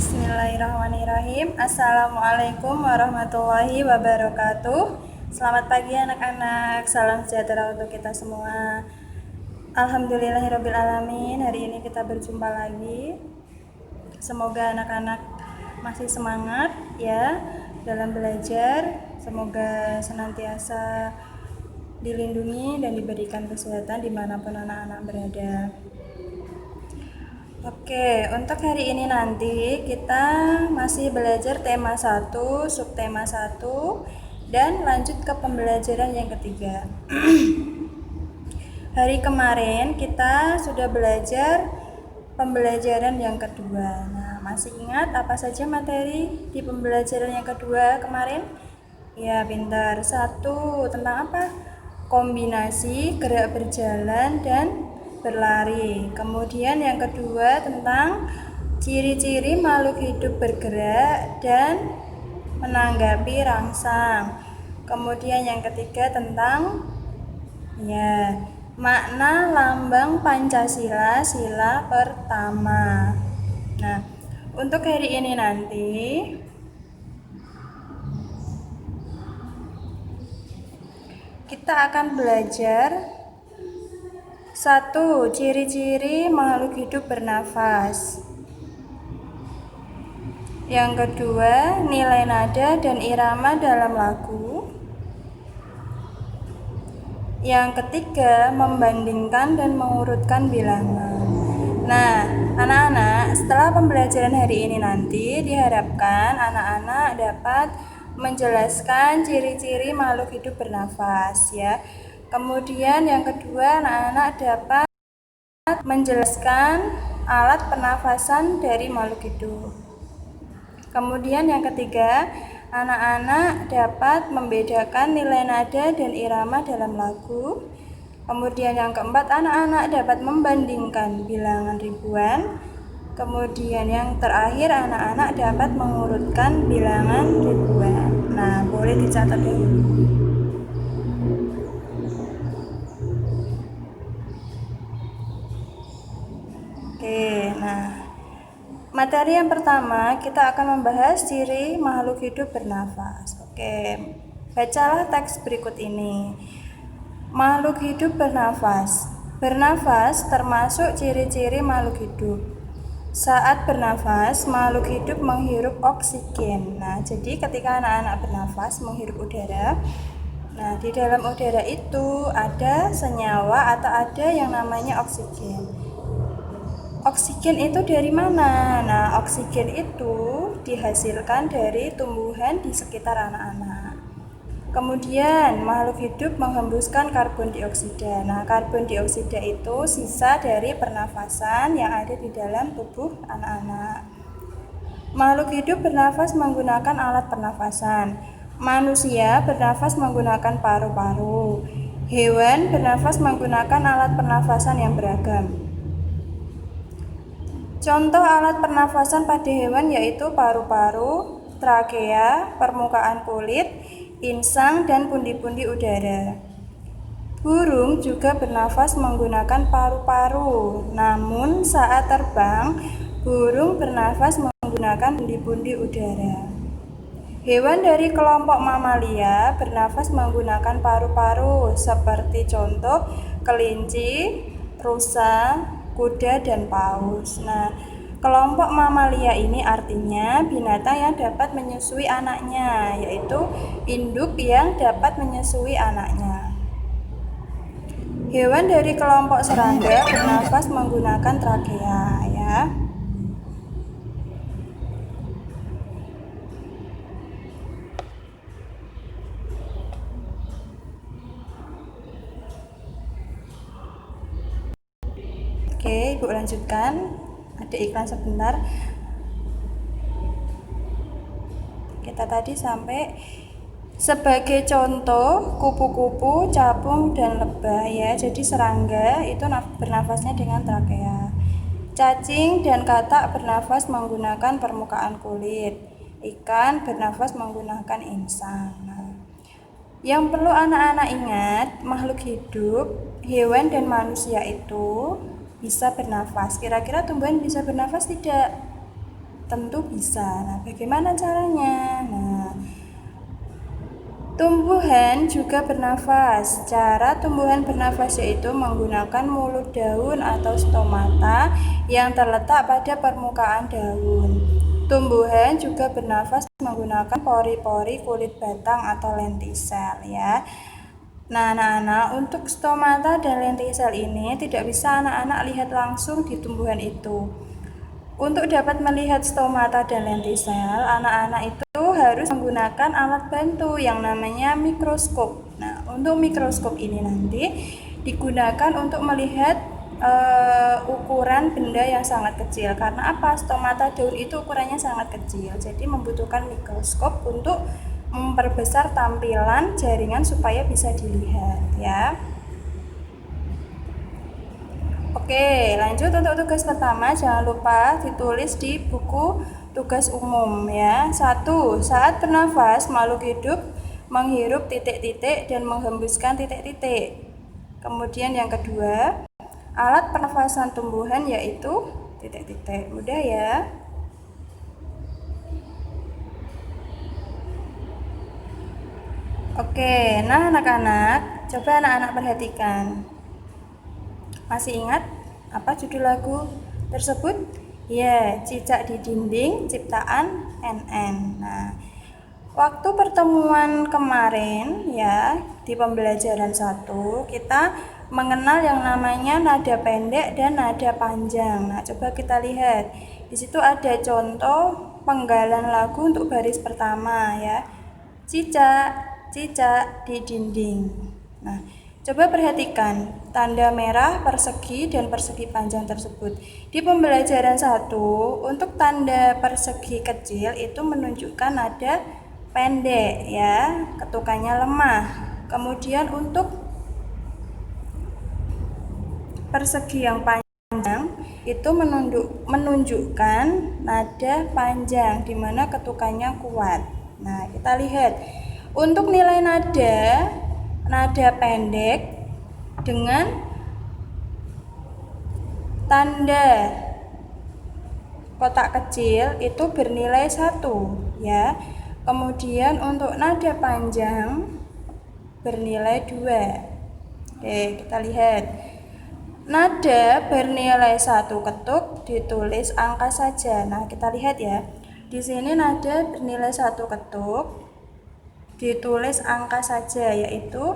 Bismillahirrahmanirrahim. Assalamualaikum warahmatullahi wabarakatuh. Selamat pagi anak-anak. Salam sejahtera untuk kita semua. Alhamdulillahirrabbilalamin. Hari ini kita berjumpa lagi. Semoga anak-anak masih semangat ya dalam belajar. Semoga senantiasa dilindungi dan diberikan kesehatan dimanapun anak-anak berada. Oke, untuk hari ini nanti kita masih belajar tema 1, subtema 1, dan lanjut ke pembelajaran yang ketiga. Hari kemarin kita sudah belajar pembelajaran yang kedua. Nah, masih ingat apa saja materi di pembelajaran yang kedua kemarin? Ya, pintar. 1, tentang apa? Kombinasi gerak berjalan dan berlari. Kemudian yang kedua tentang ciri-ciri makhluk hidup bergerak dan menanggapi rangsang. Kemudian yang ketiga tentang makna lambang Pancasila sila pertama. Nah, untuk hari ini nanti kita akan belajar 1. Ciri-ciri makhluk hidup bernafas. Yang kedua, nilai nada dan irama dalam lagu. Yang ketiga, membandingkan dan mengurutkan bilangan. Nah, anak-anak, setelah pembelajaran hari ini nanti diharapkan anak-anak dapat menjelaskan ciri-ciri makhluk hidup bernafas ya. Kemudian yang kedua, anak-anak dapat menjelaskan alat pernafasan dari makhluk hidup. Kemudian yang ketiga, anak-anak dapat membedakan nilai nada dan irama dalam lagu. Kemudian yang keempat, anak-anak dapat membandingkan bilangan ribuan. Kemudian yang terakhir, anak-anak dapat mengurutkan bilangan ribuan. Nah, boleh dicatat dulu. Oke, nah materi yang pertama kita akan membahas ciri makhluk hidup bernafas. Oke, bacalah teks berikut ini. Makhluk hidup bernafas. Bernafas termasuk ciri-ciri makhluk hidup. Saat bernafas, makhluk hidup menghirup oksigen. Nah, jadi ketika anak-anak bernafas menghirup udara, nah di dalam udara itu ada senyawa atau ada yang namanya oksigen. Oksigen itu dari mana? Nah, oksigen itu dihasilkan dari tumbuhan di sekitar anak-anak. Kemudian, makhluk hidup menghembuskan karbon dioksida. Nah, karbon dioksida itu sisa dari pernafasan yang ada di dalam tubuh anak-anak. Makhluk hidup bernafas menggunakan alat pernafasan. Manusia bernafas menggunakan paru-paru. Hewan bernafas menggunakan alat pernafasan yang beragam. Contoh alat pernafasan pada hewan yaitu paru-paru, trakea, permukaan kulit, insang, dan pundi-pundi udara. Burung juga bernafas menggunakan paru-paru, namun saat terbang, burung bernafas menggunakan pundi-pundi udara. Hewan dari kelompok mamalia bernafas menggunakan paru-paru, seperti contoh kelinci, rusa, kuda, dan paus. Nah, kelompok mamalia ini artinya binatang yang dapat menyusui anaknya, yaitu induk yang dapat menyusui anaknya. Hewan dari kelompok serangga bernafas menggunakan trakea ya. Oke, Ibu lanjutkan. Ada iklan sebentar. Kita tadi sampai sebagai contoh kupu-kupu, capung, dan lebah ya. Jadi serangga itu bernafasnya dengan trakea. Cacing dan katak bernafas menggunakan permukaan kulit. Ikan bernafas menggunakan insang. Nah, yang perlu anak-anak ingat, makhluk hidup, hewan dan manusia itu bisa bernafas. Kira-kira tumbuhan bisa bernafas tidak? Tentu bisa. Nah, bagaimana caranya? Nah, tumbuhan juga bernafas. Cara tumbuhan bernafas yaitu menggunakan mulut daun atau stomata yang terletak pada permukaan daun. Tumbuhan juga bernafas menggunakan pori-pori kulit batang atau lentisel ya. Nah, anak-anak, untuk stomata dan lentisel ini tidak bisa anak-anak lihat langsung di tumbuhan itu. Untuk dapat melihat stomata dan lentisel, anak-anak itu harus menggunakan alat bantu yang namanya mikroskop. Nah, untuk mikroskop ini nanti digunakan untuk melihat ukuran benda yang sangat kecil. Karena apa? Stomata daun itu ukurannya sangat kecil, jadi membutuhkan mikroskop untuk memperbesar tampilan jaringan supaya bisa dilihat ya. Oke, lanjut untuk tugas pertama, jangan lupa ditulis di buku tugas umum ya. 1. Saat bernafas, makhluk hidup menghirup titik-titik dan menghembuskan titik-titik. Kemudian yang kedua, alat pernafasan tumbuhan yaitu titik-titik. Mudah ya. Oke, nah anak-anak, coba anak-anak perhatikan. Masih ingat apa judul lagu tersebut? Ya, Cicak di Dinding ciptaan NN. Nah, waktu pertemuan kemarin ya di pembelajaran 1 kita mengenal yang namanya nada pendek dan nada panjang. Nah, coba kita lihat. Di situ ada contoh penggalan lagu untuk baris pertama ya. Cicak, cicak di dinding. Nah, coba perhatikan tanda merah, persegi, dan persegi panjang tersebut. Di pembelajaran 1, untuk tanda persegi kecil itu menunjukkan nada pendek ya, ketukannya lemah. Kemudian untuk persegi yang panjang itu menunjukkan nada panjang di mana ketukannya kuat. Nah, kita lihat untuk nilai nada pendek dengan tanda kotak kecil itu bernilai 1 ya. Kemudian untuk nada panjang bernilai 2. Oke, kita lihat. Nada bernilai 1 ketuk ditulis angka saja. Nah, kita lihat ya. Di sini nada bernilai 1 ketuk ditulis angka saja yaitu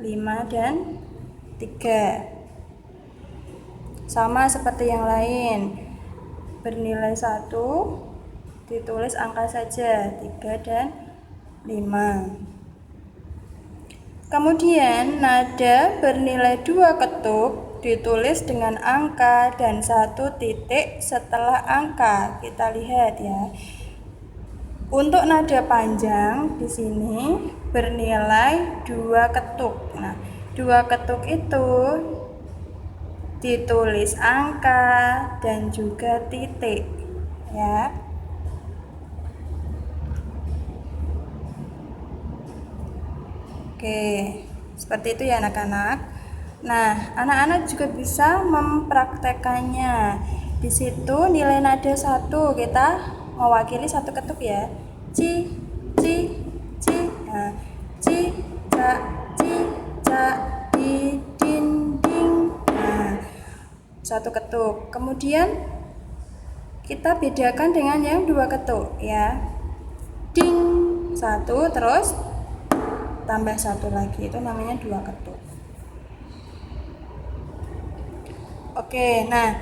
5 dan 3. Sama seperti yang lain. Bernilai 1 ditulis angka saja 3 dan 5. Kemudian nada bernilai 2 ketuk ditulis dengan angka dan 1 titik setelah angka. Kita lihat ya. Untuk nada panjang di sini bernilai 2 ketuk. Nah, 2 ketuk itu ditulis angka dan juga titik ya. Oke, seperti itu ya anak-anak. Nah, anak-anak juga bisa mempraktekannya. Di situ nilai nada 1 kita mewakili 1 ketuk ya. Ci, ci, ci. Nah, ci, ca, di dinding. Nah, 1 ketuk. Kemudian kita bedakan dengan yang 2 ketuk ya. Ding, 1 terus tambah 1 lagi, itu namanya 2 ketuk. Oke, nah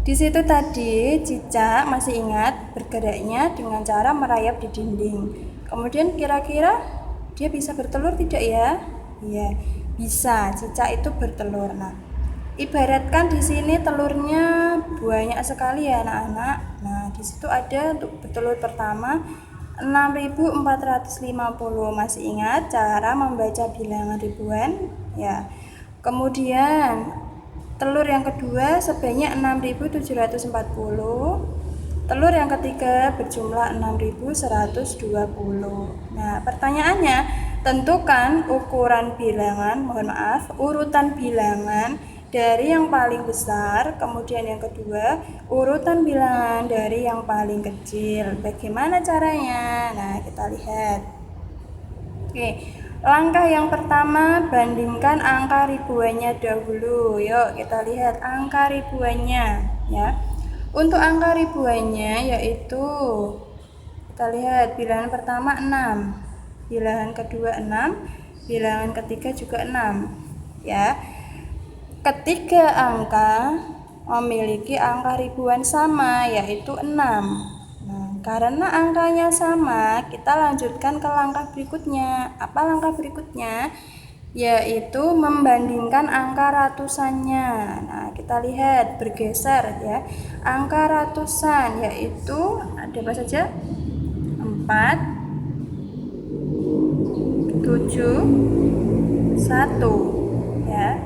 di situ tadi cicak masih ingat bergeraknya dengan cara merayap di dinding. Kemudian kira-kira dia bisa bertelur tidak ya? Iya, bisa. Cicak itu bertelur. Nah, ibaratkan di sini telurnya banyak sekali ya anak-anak. Nah, di situ ada untuk bertelur pertama 6.450. Masih ingat cara membaca bilangan ribuan? Ya. Kemudian telur yang kedua sebanyak 6.740. Telur yang ketiga berjumlah 6.120. Nah, pertanyaannya, tentukan ukuran bilangan, urutan bilangan dari yang paling besar, kemudian yang kedua urutan bilangan dari yang paling kecil. Bagaimana caranya? Nah, kita lihat. Oke, langkah yang pertama, bandingkan angka ribuannya dahulu. Yuk kita lihat angka ribuannya ya. Untuk angka ribuannya yaitu kita lihat bilangan pertama 6, bilangan kedua 6, bilangan ketiga juga 6 ya. Ketiga angka memiliki angka ribuan sama, yaitu 6. Nah, karena angkanya sama, kita lanjutkan ke langkah berikutnya. Apa langkah berikutnya? Yaitu membandingkan angka ratusannya. Nah, kita lihat bergeser ya. Angka ratusan yaitu ada apa saja? 4, 7, 1 ya.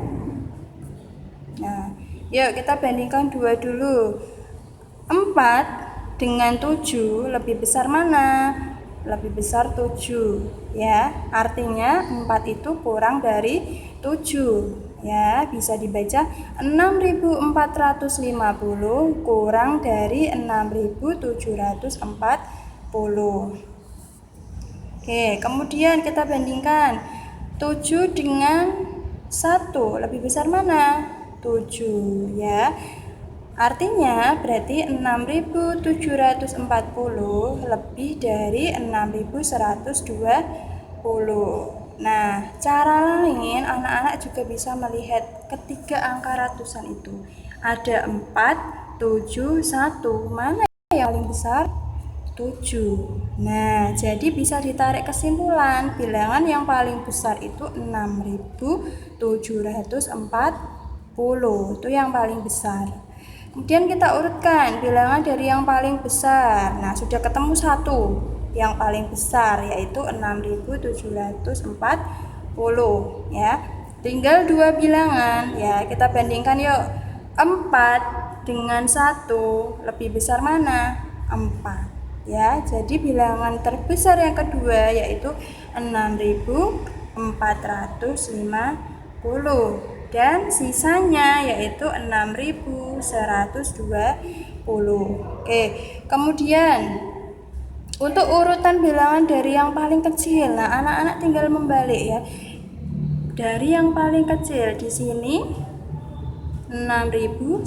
Nah, yuk kita bandingkan dua dulu. 4 dengan 7 lebih besar mana? Lebih besar 7 ya. Artinya 4 itu kurang dari 7 ya. Bisa dibaca 6.450 kurang dari 6.740. Oke, kemudian kita bandingkan 7 dengan 1 lebih besar mana? 7 ya. Artinya berarti 6.740 lebih dari 6.120. Nah, cara lain anak-anak juga bisa melihat ketiga angka ratusan itu. Ada 4, 7, 1. Mana yang paling besar? 7. Nah, jadi bisa ditarik kesimpulan bilangan yang paling besar itu 6.740. Itu yang paling besar. Kemudian kita urutkan bilangan dari yang paling besar. Nah, sudah ketemu satu yang paling besar yaitu 6.740 ya. Tinggal dua bilangan ya, kita bandingkan yuk. 4 dengan 1 lebih besar mana? 4 ya. Jadi bilangan terbesar yang kedua yaitu 6.450 dan sisanya yaitu 6.120. Oke, kemudian untuk urutan bilangan dari yang paling kecil. Nah, anak-anak tinggal membalik ya. Dari yang paling kecil di sini 6.120,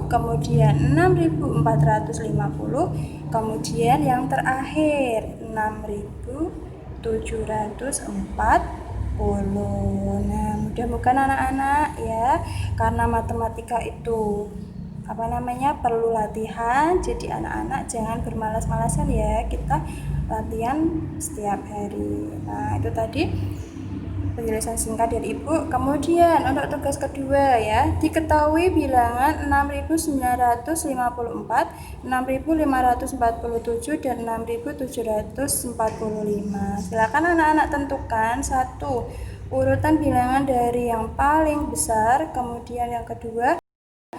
kemudian 6.450, kemudian yang terakhir 6.740. Nah, mudah-mudahan anak-anak ya, karena matematika itu perlu latihan, jadi anak-anak jangan bermalas-malasan ya, kita latihan setiap hari. Nah, itu tadi penjelasan singkat dari Ibu. Kemudian untuk tugas kedua ya, diketahui bilangan 6.954, 6.547 dan 6.745. Silakan anak-anak tentukan satu urutan bilangan dari yang paling besar, kemudian yang kedua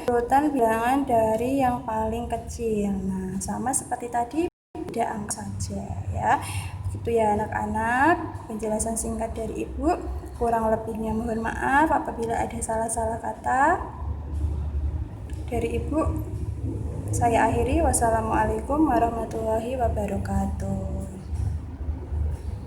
urutan bilangan dari yang paling kecil. Nah, sama seperti tadi, beda angka saja ya. Itu ya anak-anak, penjelasan singkat dari Ibu. Kurang lebihnya mohon maaf apabila ada salah-salah kata dari Ibu. Saya akhiri. Wassalamualaikum warahmatullahi wabarakatuh.